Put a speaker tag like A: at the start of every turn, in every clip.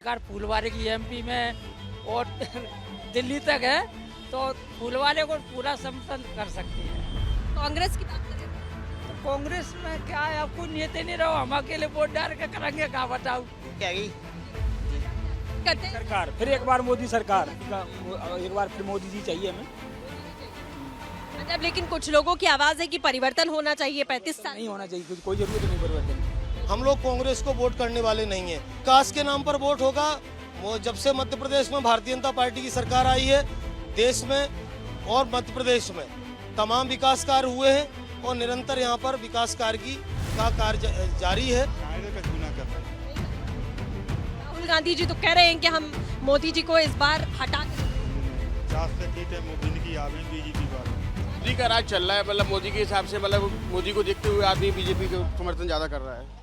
A: सरकार फूलवारे की एमपी में और दिल्ली तक है तो फूलवारे को पूरा समर्थन कर सकती है।
B: कांग्रेस की बात करें
A: तो कांग्रेस में क्या है, आपको नेते नहीं रहो, हम अकेले वोट डाल के करेंगे, क्या बताऊं।
C: क्या गई
B: करते हैं।
D: सरकार फिर एक बार मोदी सरकार एक बार फिर मोदी जी चाहिए हमें।
B: मतलब लेकिन कुछ लोगों की आवाज है कि परिवर्तन होना चाहिए 35 साल
D: नहीं होना चाहिए, कोई जरूरत नहीं परिवर्तन की।
C: हम लोग कांग्रेस को वोट करने वाले नहीं है। कास्ट के नाम पर वोट होगा। वो जब से मध्य प्रदेश में भारतीय जनता पार्टी की सरकार आई है, देश में और मध्य प्रदेश में तमाम विकास कार्य हुए हैं और निरंतर यहाँ पर विकास कार्य का कार्य जारी है।
B: राहुल गांधी जी तो कह रहे हैं कि हम मोदी जी को इस बार हटा
E: मोदी का राज चल रहा है, मतलब मोदी के हिसाब से, मतलब मोदी को देखते हुए आदमी बीजेपी को समर्थन ज्यादा कर रहा है।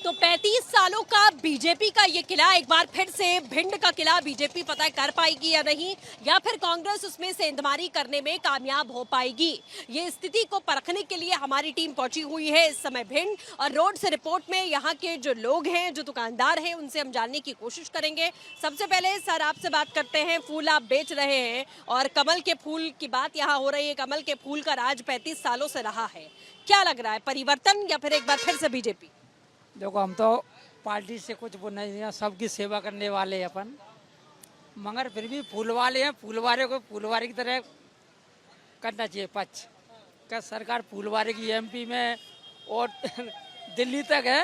B: तो 35 सालों का बीजेपी का ये किला एक बार फिर से भिंड का किला बीजेपी पता कर पाएगी या नहीं, या फिर कांग्रेस उसमें सेंधमारी करने में कामयाब हो पाएगी। ये स्थिति को परखने के लिए हमारी टीम पहुंची हुई है इस समय भिंड, और रोड से रिपोर्ट में यहाँ के जो लोग हैं, जो दुकानदार हैं, उनसे हम जानने की कोशिश करेंगे। सबसे पहले सर आपसे बात करते हैं। फूल आप बेच रहे हैं और कमल के फूल की बात यहाँ हो रही है। कमल के फूल का राज 35 सालों से रहा है, क्या लग रहा है, परिवर्तन या फिर एक बार फिर से बीजेपी?
A: देखो, हम तो पार्टी से कुछ वो नहीं है, सबकी सेवा करने वाले हैं अपन, मगर फिर भी फूल वाले हैं, फूलवारे को फूलवारे की तरह करना चाहिए पक्ष का। सरकार फूलवारे की एमपी में और दिल्ली तक है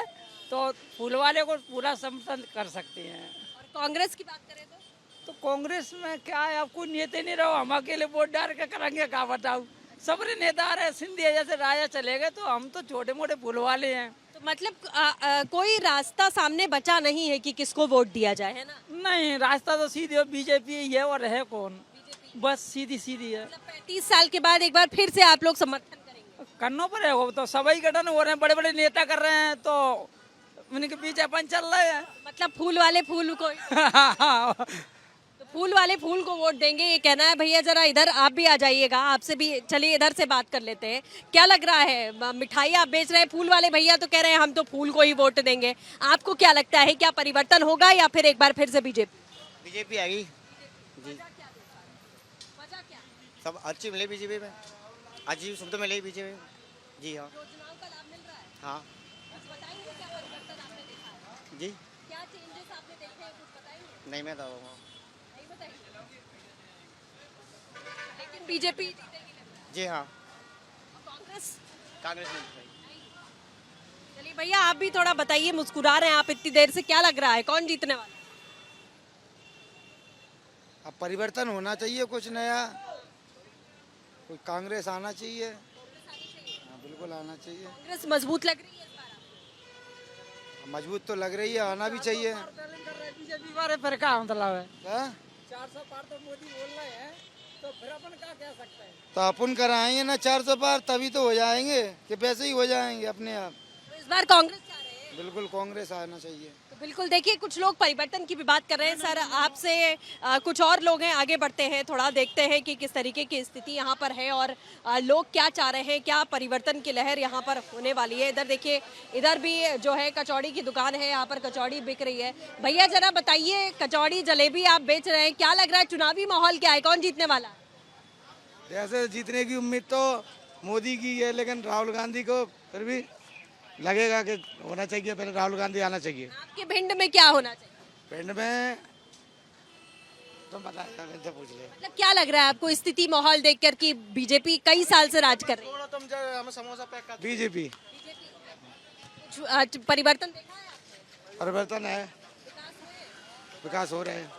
A: तो फूलवारे को पूरा समर्थन कर सकते हैं।
B: और कांग्रेस की बात करें
A: तो कांग्रेस में क्या है, आपको नेते नहीं रहो, हम अकेले वोट डाल के करेंगे, क्या बताऊं। सबरे नेता आ रहे, सिंधिया जैसे राजा चले गए, तो हम तो छोटे मोटे फूल वाले हैं।
B: तो मतलब कोई रास्ता सामने बचा नहीं है कि किसको वोट दिया जाए, है ना?
A: नहीं, रास्ता तो सीधे बीजेपी ही है, और है कौन, बस सीधी सीधी है।
B: मतलब 35 साल के बाद एक बार फिर से आप लोग समर्थन करेंगे?
A: करना पड़ेगा, तो सभी गठन हो रहे हैं, बड़े बड़े नेता कर रहे हैं, तो उनके पीछे अपन चल रहे हैं।
B: मतलब फूल वाले फूल को तो फूल वाले फूल को वोट देंगे, ये कहना है। भैया जरा इधर आप भी आ जाइएगा, आपसे भी चलिए इधर से बात कर लेते हैं। क्या लग रहा है, मिठाई आप बेच रहे हैं, फूल वाले भैया तो कह रहे हैं हम तो फूल को ही वोट देंगे। आपको क्या लगता है, क्या परिवर्तन होगा या फिर एक बार फिर से बीजेपी?
C: बीजेपी आ गई जी।
B: वजह क्या?
C: सब अच्छी मिले बीजेपी में, अच्छी सुविधा मिले बीजेपी में। जी हाँ।
B: योजनाओं का लाभ मिल रहा है?
C: हाँ
B: कुछ बताएंगे, क्या परिवर्तन आपने देखा है?
C: जी।
B: क्या चेंजेस आपने देखे हैं, कुछ बताएंगे?
C: नहीं, मैं बताऊँगा।
B: नहीं बताएंगे, लेकिन बीजेपी जीतेगी लग रहा है।
C: जी हाँ,
B: और कांग्रेस?
C: कांग्रेस में भाई।
B: चलिए भैया आप भी थोड़ा बताइए, मुस्कुरा रहे हैं आप इतनी देर से, क्या लग रहा है, कौन जीतने वाला है?
F: अब परिवर्तन होना चाहिए, कुछ नया, कोई कांग्रेस आना चाहिए। हाँ, बिल्कुल आना चाहिए।
B: कांग्रेस मजबूत लग रही है इस बार?
F: मजबूत तो लग रही है, आना भी चाहिए।
A: बीजेपी वाले फिर क्या मतलब है,
F: हाँ?
A: 400 पार तो मोदी बोल रहे हैं, तो फिर अपन क्या कह सकते हैं।
F: तो अपन कराएंगे ना 400 पार, तभी तो हो जाएंगे, कि पैसे ही हो जाएंगे अपने आप।
B: तो इस बार कांग्रेस चाह रहे हैं?
F: बिल्कुल कांग्रेस आना चाहिए।
B: तो बिल्कुल देखिए, कुछ लोग परिवर्तन की भी बात कर रहे हैं। सर आपसे कुछ और लोग हैं, आगे बढ़ते हैं, थोड़ा देखते हैं कि किस तरीके की स्थिति यहाँ पर है और लोग क्या चाह रहे हैं, क्या परिवर्तन की लहर यहाँ पर होने वाली है। इधर देखिए, इधर भी जो है कचौड़ी की दुकान है, यहाँ पर कचौड़ी बिक रही है। भैया जरा बताइए, कचौड़ी जलेबी आप बेच रहे हैं, क्या लग रहा है, चुनावी माहौल क्या है, कौन जीतने वाला है?
F: जैसे जीतने की उम्मीद तो मोदी की है, लेकिन राहुल गांधी को फिर भी लगेगा कि होना चाहिए, पहले राहुल गांधी आना चाहिए।
B: आपके भिंड में क्या होना चाहिए?
F: पिंड में तुम बता, इनसे पूछ ले।
B: मतलब क्या लग रहा है आपको स्थिति माहौल देखकर कि बीजेपी कई साल से राज कर रही है?
F: बीजेपी
B: परिवर्तन देखा है आपने?
F: परिवर्तन है, विकास हो रहे हैं।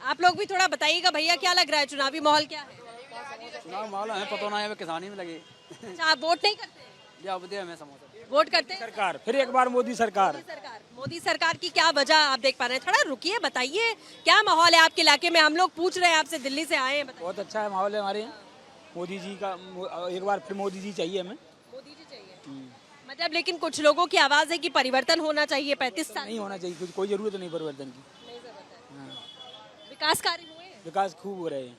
B: आप लोग भी थोड़ा बताइएगा भैया, क्या लग रहा है, चुनावी माहौल क्या है?
D: चुनाव माहौल है, पता ना है, किसानी में लगे।
B: अच्छा, आप वोट नहीं करते हैं?
D: हमें समोसा
B: वोट करते हैं?
D: सरकार फिर एक बार मोदी सरकार।
B: मोदी सरकार की क्या वजह आप देख पा रहे हैं? थोड़ा रुकिए, बताइए क्या माहौल है आपके इलाके में। हम लोग पूछ रहे हैं आपसे, दिल्ली से आए हैं, बताइए।
D: बहुत अच्छा है माहौल है हमारे यहाँ। मोदी जी का एक बार फिर मोदी जी चाहिए हमें।
B: मोदी जी चाहिए मतलब, लेकिन कुछ लोगों की आवाज है कि परिवर्तन होना चाहिए 35 साल।
D: नहीं होना चाहिए, कोई जरूरत नहीं परिवर्तन की।
B: विकास कार्य हुए हैं?
D: विकास खूब हो रहे हैं।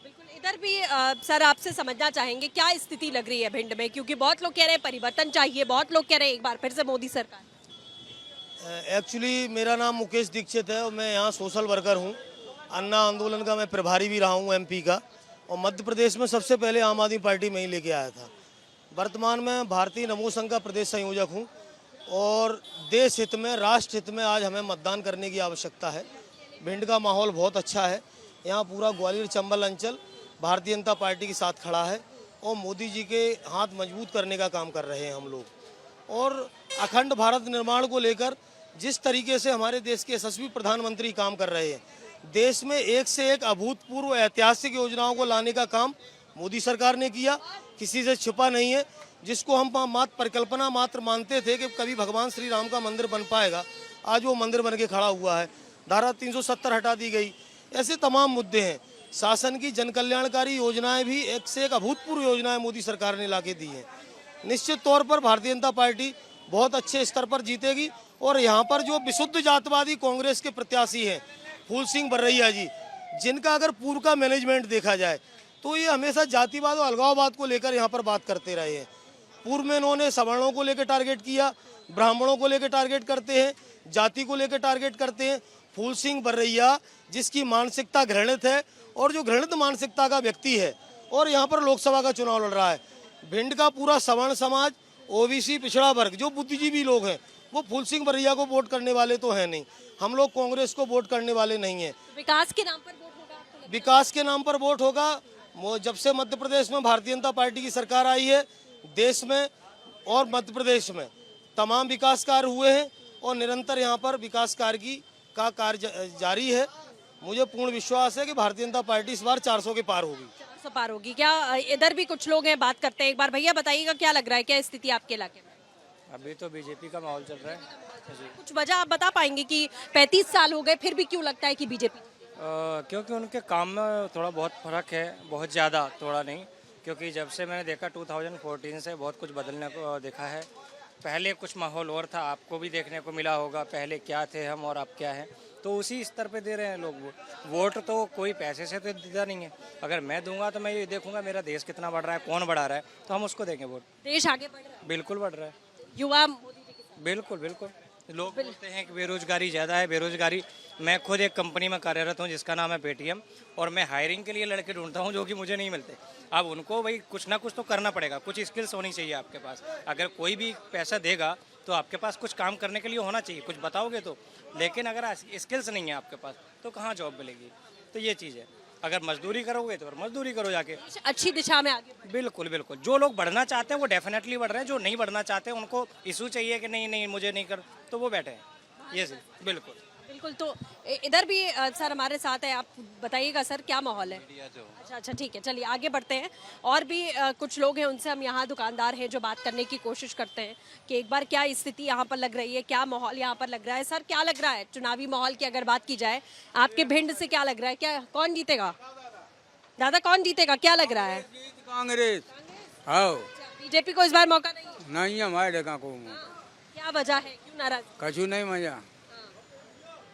B: बिल्कुल इधर भी सर आपसे समझना चाहेंगे क्या स्थिति लग रही है भिंड में, क्योंकि बहुत लोग कह रहे हैं परिवर्तन चाहिए, बहुत लोग कह रहे हैं एक बार फिर से मोदी सरकार।
C: एक्चुअली मेरा नाम मुकेश दीक्षित है और मैं यहाँ सोशल वर्कर हूँ। अन्ना आंदोलन का मैं प्रभारी भी रहा हूँ एमपी का, और मध्य प्रदेश में सबसे पहले आम आदमी पार्टी में ही लेके आया था। वर्तमान में भारतीय नमो संघ का प्रदेश संयोजक हूँ और देश हित में, राष्ट्र हित में आज हमें मतदान करने की आवश्यकता है। भिंड का माहौल बहुत अच्छा है। यहाँ पूरा ग्वालियर चंबल अंचल भारतीय जनता पार्टी के साथ खड़ा है और मोदी जी के हाथ मजबूत करने का काम कर रहे हैं हम लोग। और अखंड भारत निर्माण को लेकर जिस तरीके से हमारे देश के यशस्वी प्रधानमंत्री काम कर रहे हैं, देश में एक से एक अभूतपूर्व ऐतिहासिक योजनाओं को लाने का काम मोदी सरकार ने किया, किसी से छिपा नहीं है। जिसको हम मात्र परिकल्पना मात्र मानते थे कि कभी भगवान श्री राम का मंदिर बन पाएगा, आज वो मंदिर बन के खड़ा हुआ है। धारा 370 हटा दी गई। ऐसे तमाम मुद्दे हैं। शासन की जन कल्याणकारी योजनाएं भी एक से एक अभूतपूर्व योजनाएं मोदी सरकार ने लाके दी हैं। निश्चित तौर पर भारतीय जनता पार्टी बहुत अच्छे स्तर पर जीतेगी और यहाँ पर जो विशुद्ध जातवादी कांग्रेस के प्रत्याशी हैं फूल सिंह बरैया जी, जिनका अगर पूर्व का मैनेजमेंट देखा जाए तो ये हमेशा जातिवाद और अलगाववाद को लेकर यहाँ पर बात करते रहे हैं। पूर्व में इन्होंने सवर्णों को लेकर टारगेट किया, ब्राह्मणों को लेकर टारगेट करते हैं, जाति को लेकर टारगेट करते हैं। फूल सिंह बरैया जिसकी मानसिकता घृणित है और जो घृणित मानसिकता का व्यक्ति है और यहाँ पर लोकसभा का चुनाव लड़ रहा है। भिंड का पूरा सवर्ण समाज, ओबीसी पिछड़ा वर्ग, जो बुद्धिजीवी लोग हैं, वो फूल सिंह बरैया को वोट करने वाले तो है नहीं। हम लोग कांग्रेस को वोट करने वाले नहीं हैं।
B: विकास के नाम पर वोट होगा आपको लगता है?
C: विकास के नाम पर वोट होगा। जब से मध्य प्रदेश में भारतीय जनता पार्टी की सरकार आई है, देश में और मध्य प्रदेश में तमाम विकास कार्य हुए हैं और निरंतर यहाँ पर विकास कार्य का कार्य जारी है। मुझे पूर्ण विश्वास है कि भारतीय जनता पार्टी इस बार 400 के पार होगी।
B: 400 पार होगी क्या? इधर भी कुछ लोग हैं, बात करते हैं। एक बार भैया बताइएगा क्या लग रहा है, क्या स्थिति आपके इलाके में?
G: अभी तो बीजेपी का माहौल चल रहा है जी।
B: कुछ वजह आप बता पाएंगे कि 35 साल हो गए फिर भी क्यों लगता है कि बीजेपी?
G: क्योंकि उनके काम में थोड़ा बहुत फर्क है, बहुत ज़्यादा, थोड़ा नहीं। क्योंकि जब से मैंने देखा 2014 से बहुत कुछ बदलने को देखा है। पहले कुछ माहौल और था, आपको भी देखने को मिला होगा पहले क्या थे हम और अब क्या है, तो उसी स्तर पे दे रहे हैं लोग वोट। तो कोई पैसे से तो देता नहीं है। अगर मैं दूंगा तो मैं ये देखूंगा मेरा देश कितना बढ़ रहा है, कौन बढ़ा रहा है, तो हम उसको देंगे वोट।
B: देश आगे बढ़ रहा है,
G: बिल्कुल बढ़ रहा है।
B: युवा मोदी जी के साथ।
G: बिल्कुल बिल्कुल। लोग बोलते हैं कि बेरोजगारी ज़्यादा है, बेरोजगारी। मैं खुद एक कंपनी में कार्यरत हूँ जिसका नाम है पेटीएम, और मैं हायरिंग के लिए लड़के ढूंढता हूँ जो कि मुझे नहीं मिलते। अब उनको भाई कुछ ना कुछ तो करना पड़ेगा, कुछ स्किल्स होनी चाहिए आपके पास। अगर कोई भी पैसा देगा तो आपके पास कुछ काम करने के लिए होना चाहिए, कुछ बताओगे तो। लेकिन अगर स्किल्स नहीं है आपके पास तो कहाँ जॉब मिलेगी? तो ये चीज़ है। अगर मजदूरी करोगे तो मजदूरी करो जाके।
B: अच्छी दिशा में आगे बढ़।
G: बिल्कुल बिल्कुल। जो लोग बढ़ना चाहते हैं वो डेफिनेटली बढ़ रहे हैं, जो नहीं बढ़ना चाहते हैं उनको इशू चाहिए कि नहीं नहीं मुझे नहीं कर, तो वो बैठे हैं। ये सही, बिल्कुल
B: बिल्कुल। तो इधर भी सर हमारे साथ है, आप बताइएगा सर क्या माहौल है? अच्छा अच्छा ठीक है, चलिए आगे बढ़ते हैं। और भी कुछ लोग हैं, उनसे हम यहाँ दुकानदार हैं जो बात करने की कोशिश करते हैं कि एक बार क्या स्थिति यहाँ पर लग रही है, क्या माहौल यहाँ पर लग रहा है। सर क्या लग रहा है चुनावी माहौल की अगर बात की जाए, आपके भिंड से क्या लग रहा है, क्या कौन जीतेगा? दादा कौन जीतेगा, क्या लग रहा है?
H: कांग्रेस। हाँ।
B: बीजेपी को इस बार मौका नहीं?
H: हमारे देखा को
B: क्या वजह है, क्यों नाराज?
H: कछु नहीं मजा,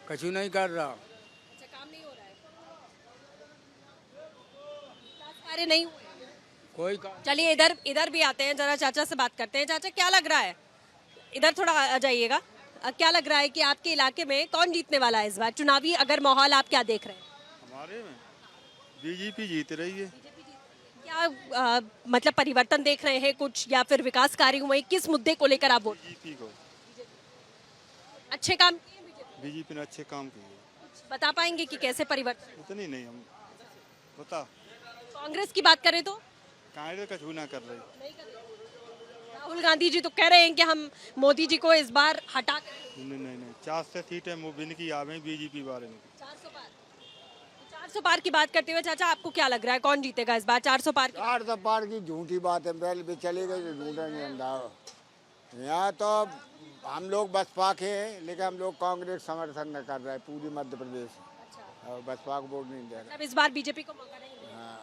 H: कछु नहीं कर रहा।
B: अच्छा, काम नहीं हो रहा है, विकास कार्य नहीं हुए।
H: कोई
B: चलिए इधर भी आते हैं, जरा चाचा से बात करते हैं। चाचा क्या लग रहा है, इधर थोड़ा आ जाइएगा। क्या लग रहा है कि आपके इलाके में कौन जीतने वाला है इस बार चुनावी अगर माहौल आप क्या देख रहे हैं?
I: हमारे में बीजेपी जीत रही है।
B: क्या मतलब परिवर्तन देख रहे हैं कुछ, या फिर विकास कार्य हुए, किस मुद्दे को लेकर आप वोट?
I: बीजेपी को।
B: अच्छे काम किए
I: बीजेपी ने अच्छे काम किए।
B: बता पाएंगे कि कैसे परिवर्तन?
I: उतनी नहीं हम बता।
B: कांग्रेस की बात करें तो
I: कांग्रेस कछु ना कर रही।
B: राहुल गांधी जी तो कह रहे हैं कि हम मोदी जी को इस बार हटा
I: नहीं नहीं नहीं, 400 सीटें मुबिन की आ गई बीजेपी बारे में।
B: 400 पार की बात करते हुए चाचा आपको क्या लग रहा है, कौन जीतेगा इस बार 400 पार?
J: 400 पार की झूठी बात है, पहले भी चली गई तो ढूंढेंगे हम। यहाँ तो हम लोग बसपा के हैं, लेकिन हम लोग कांग्रेस समर्थन न कर रहे हैं पूरी मध्य प्रदेश और बसपा को वोट नहीं दे रहे।
B: अब इस बार बीजेपी को मौका नहीं मिलेगा। हाँ।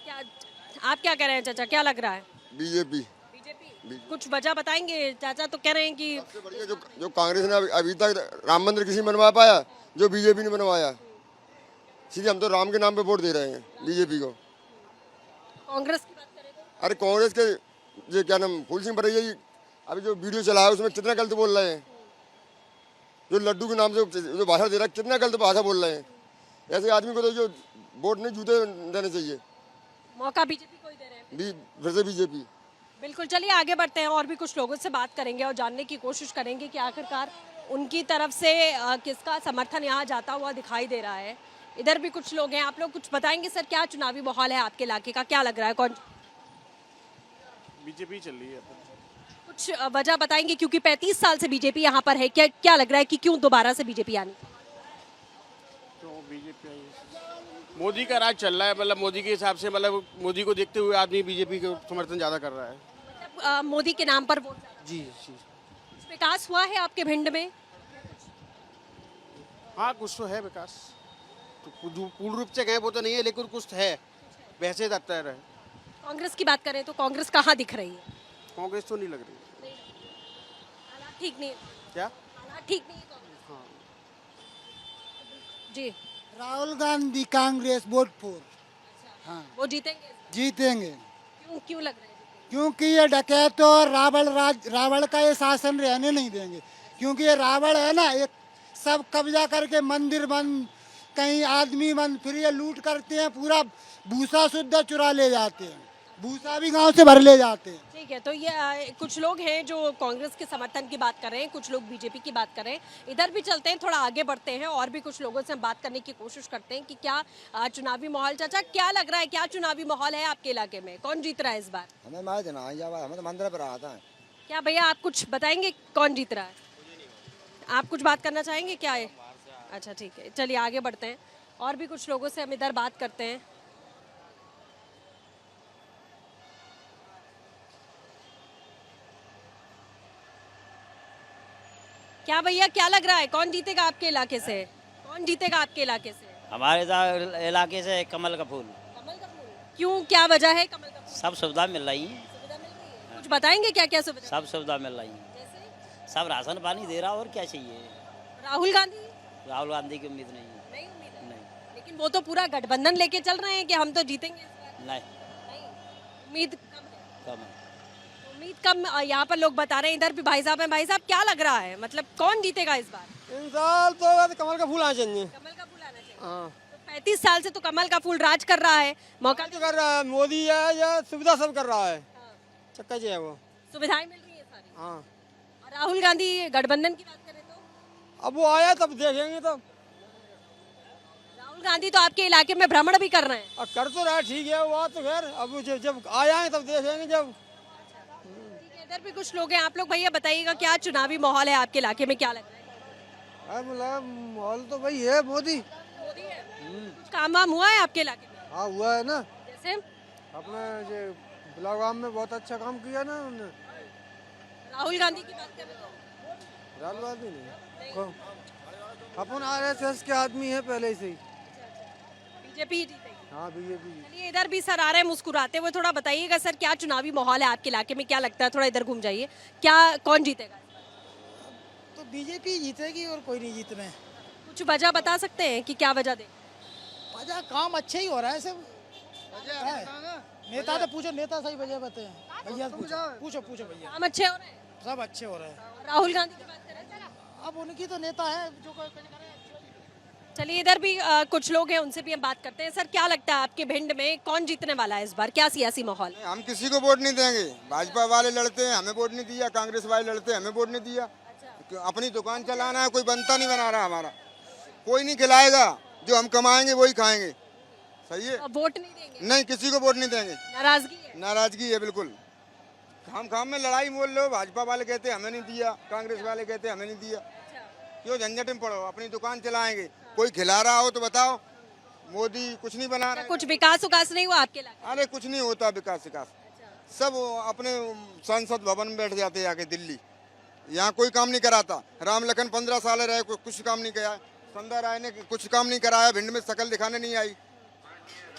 B: क्या आप क्या कह रहे हैं चाचा, क्या लग रहा है?
K: बीजेपी।
B: कुछ वजह बताएंगे? चाचा तो कह रहे हैं कि
K: सबसे बढ़िया जो कांग्रेस ने अभी तक राम मंदिर किसी बनवा पाया जो बीजेपी ने बनवाया।
J: सीधे हम तो राम के नाम पे वोट दे रहे हैं बीजेपी को।
B: कांग्रेस की बात करें तो
J: अरे कांग्रेस के जो क्या नाम फूल सिंह बरैया जी अभी जो वीडियो चला है उसमें कितना गलत बोल रहे हैं। जो लड्डू के नाम से जो भाषा दे रहा है कितना गलत भाषा बोल रहे हैं। ऐसे आदमी को तो जो वोट नहीं जूते देने चाहिए।
B: मौका बीजेपी को ही दे रहे हैं।
J: फिर से बीजेपी।
B: बिल्कुल, चलिए आगे बढ़ते हैं और भी कुछ लोगों से बात करेंगे और जानने की कोशिश करेंगे कि आखिरकार उनकी तरफ से किसका समर्थन यहाँ जाता हुआ दिखाई दे रहा है। इधर भी कुछ लोग हैं, आप लोग कुछ बताएंगे सर, क्या चुनावी माहौल है आपके इलाके का, क्या लग रहा है, कौन
E: बीजेपी चल रही है।
B: कुछ वजह बताएंगे, क्योंकि 35 साल से बीजेपी यहाँ पर है, क्या क्या लग रहा है कि क्यों दोबारा से बीजेपी आनी?
E: तो बीजेपी आई, मोदी का राज चल रहा है, मतलब मोदी के हिसाब से, मतलब मोदी को देखते हुए आदमी बीजेपी को समर्थन ज़्यादा कर रहा है।
B: मतलब मोदी के नाम पर वोट?
E: जी।
B: कुछ विकास हुआ है आपके भिंड में?
E: हाँ कुछ तो है विकास, तो जो पूर्ण रूप से कहें वो तो नहीं है, लेकिन कुछ है, वैसे जाता है।
B: कांग्रेस की बात करें तो कांग्रेस कहाँ दिख रही है?
E: कांग्रेस तो नहीं लग रही।
B: ठीक नहीं है।
E: क्या
B: ठीक नहीं है कांग्रेस?
E: हाँ।
B: जी,
F: राहुल गांधी कांग्रेस वोट फॉर। हाँ
B: वो जीतेंगे?
F: जीतेंगे
B: क्यों क्यों लग रहा है?
F: क्योंकि ये डकैत और रावण का ये शासन रहने नहीं देंगे। क्योंकि ये रावण है ना, ये सब कब्जा करके मंदिर बंद, कहीं आदमी बंद, फिर ये लूट करते हैं, पूरा भूसा शुद्ध चुरा ले जाते हैं, भूसा भी गांव से भर ले जाते हैं।
B: ठीक है, तो ये कुछ लोग हैं जो कांग्रेस के समर्थन की बात कर रहे हैं, कुछ लोग बीजेपी की बात कर रहे हैं। इधर भी चलते हैं, थोड़ा आगे बढ़ते हैं और भी कुछ लोगों से हम बात करने की कोशिश करते हैं कि क्या चुनावी माहौल, चाचा क्या लग रहा है, क्या चुनावी माहौल है आपके इलाके में, कौन जीत रहा है इस बार?
J: हमें मार देना, हमें तो मंदिर पर आता है।
B: क्या भैया आप कुछ बताएंगे कौन जीत रहा है? आप कुछ बात करना चाहेंगे क्या है? अच्छा ठीक है, चलिए आगे बढ़ते हैं और भी कुछ लोगों से हम इधर बात करते हैं। क्या भैया क्या लग रहा है, कौन जीतेगा आपके इलाके से? कौन जीतेगा आपके इलाके से?
G: हमारे इलाके से कमल का फूल।
B: कमल का फूल? क्यों, क्या वजह है कमल का फूल?
G: सब सुविधा मिल रही है,
B: सुविधा मिल रही है? कुछ बताएंगे क्या क्या सुविधा?
G: सब सुविधा मिल रही है,
B: जैसे
G: सब राशन पानी दे रहा, और क्या चाहिए।
B: राहुल गांधी?
G: राहुल गांधी की उम्मीद नहीं है।
B: नहीं उम्मीद है?
G: नहीं
B: लेकिन वो तो पूरा गठबंधन लेके चल रहे हैं कि हम तो जीतेंगे इस बार।
G: नहीं,
B: उम्मीद कम है?
G: कम है।
B: उम्मीद कम यहाँ पर लोग बता रहे हैं। इधर भी भाई साहब हैं, भाई साहब क्या लग रहा है, मतलब कौन जीतेगा इस बार?
C: इन साल तो कमल का फूल आना चाहिए।
B: कमल का फूल आना चाहिए।
C: हाँ।
B: तो 35 साल से तो कमल का फूल राज कर रहा है, मौका
C: जो कर रहा है मोदी है, या सुविधा सब कर रहा है, चक्का जो है वो।
B: सुविधाएं मिल रही है सारी।
C: हाँ।
B: और राहुल गांधी गठबंधन की बात करें तो
C: अब वो आया तब देखेंगे। तब
B: राहुल गांधी तो आपके इलाके में भ्रमण भी कर रहे हैं।
C: अब कर तो रहा, ठीक है वो तो खैर, अब जब आया है तब देखेंगे। जब
B: ठीक है, इधर भी कुछ लोग हैं, आप लोग भैया बताइएगा क्या चुनावी माहौल है आपके इलाके में, क्या लग रहा है?
F: माहौल तो भाई है मोदी।
B: मोदी है? कुछ काम वाम हुआ है आपके इलाके में?
F: हाँ हुआ है ना,
B: जैसे
F: अपने बिलागाम में बहुत अच्छा काम किया ना उन्होंने।
B: राहुल गांधी की बात करें तो
F: राहुल गांधी नहीं, अपन RSS के आदमी है पहले से ही।
B: बीजेपी ही जीतेगी।
F: हाँ बीजेपी।
B: चलिए इधर भी सर आ रहे हैं मुस्कुराते हुए, थोड़ा बताइएगा सर क्या चुनावी माहौल है आपके इलाके में, क्या लगता है, थोड़ा इधर घूम जाइए, क्या कौन जीतेगा?
F: तो बीजेपी जीतेगी और कोई नहीं जीत रहे हैं।
B: कुछ वजह बता सकते हैं कि क्या वजह दे?
F: वजह काम अच्छा ही हो रहा है सब। नेता तो पूछो, नेता सही वजह बताए भैया, पूछो भैया।
B: काम अच्छे हो रहे हैं?
F: सब अच्छे हो रहे हैं।
B: राहुल गांधी की बात करें,
F: अब उनकी तो नेता है जो
B: चलिए इधर भी कुछ लोग हैं, उनसे भी हम बात करते हैं। सर क्या लगता है आपके भिंड में कौन जीतने वाला है इस बार, क्या सियासी माहौल?
J: हम किसी को वोट नहीं देंगे। भाजपा वाले लड़ते हैं, हमें वोट नहीं दिया। कांग्रेस वाले लड़ते हैं, हमें वोट नहीं दिया। अपनी दुकान चलाना है, कोई बनता नहीं बना रहा हमारा, कोई नहीं खिलाएगा, जो हम कमाएंगे वही खाएंगे। सही है,
B: वोट नहीं देंगे?
J: नहीं, किसी को वोट नहीं देंगे।
B: नाराजगी है?
J: नाराजगी है बिल्कुल। खाम में लड़ाई मोल लो, भाजपा वाले कहते हैं हमें नहीं दिया, कांग्रेस वाले कहते हैं हमें नहीं दिया। क्यों झंझट में पड़ो, अपनी दुकान चलाएंगे। कोई खिला रहा हो तो बताओ, मोदी कुछ नहीं बना रहा।
B: कुछ विकास नहीं हुआ आपके इलाके?
J: अरे कुछ नहीं होता विकास। सब अपने संसद भवन में बैठ जाते हैं आके दिल्ली, यहाँ कोई काम नहीं कराता। राम लखन 15 साल रहे, कुछ काम नहीं किया। संध्या राय ने कुछ काम नहीं कराया, भिंड में शकल दिखाने नहीं आई।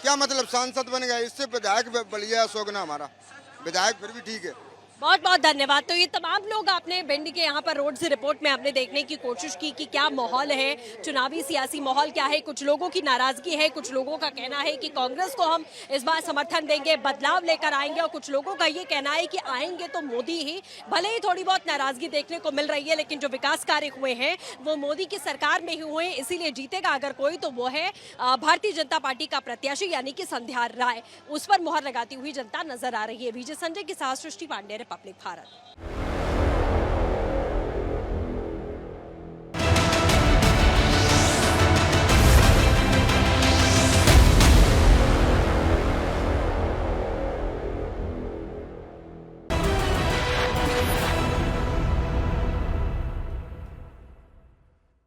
J: क्या मतलब, सांसद बन गए, इससे विधायक बढ़िया सोगना हमारा विधायक फिर भी ठीक है,
B: बहुत बहुत धन्यवाद। तो ये तमाम लोग आपने भिंड के यहाँ पर रोड से रिपोर्ट में हमने देखने की कोशिश की कि क्या माहौल है, चुनावी सियासी माहौल क्या है। कुछ लोगों की नाराजगी है, कुछ लोगों का कहना है कि कांग्रेस को हम इस बार समर्थन देंगे, बदलाव लेकर आएंगे, और कुछ लोगों का ये कहना है कि आएंगे तो मोदी ही। भले ही थोड़ी बहुत नाराजगी देखने को मिल रही है, लेकिन जो विकास कार्य हुए हैं वो मोदी की सरकार में ही हुए, इसीलिए जीतेगा अगर कोई तो वो है भारतीय जनता पार्टी का प्रत्याशी यानी कि संध्या राय। उस पर मुहर लगाती हुई जनता नजर आ रही है। विजय संजय के साथ सृष्टि पांडे, रिपब्लिक भारत।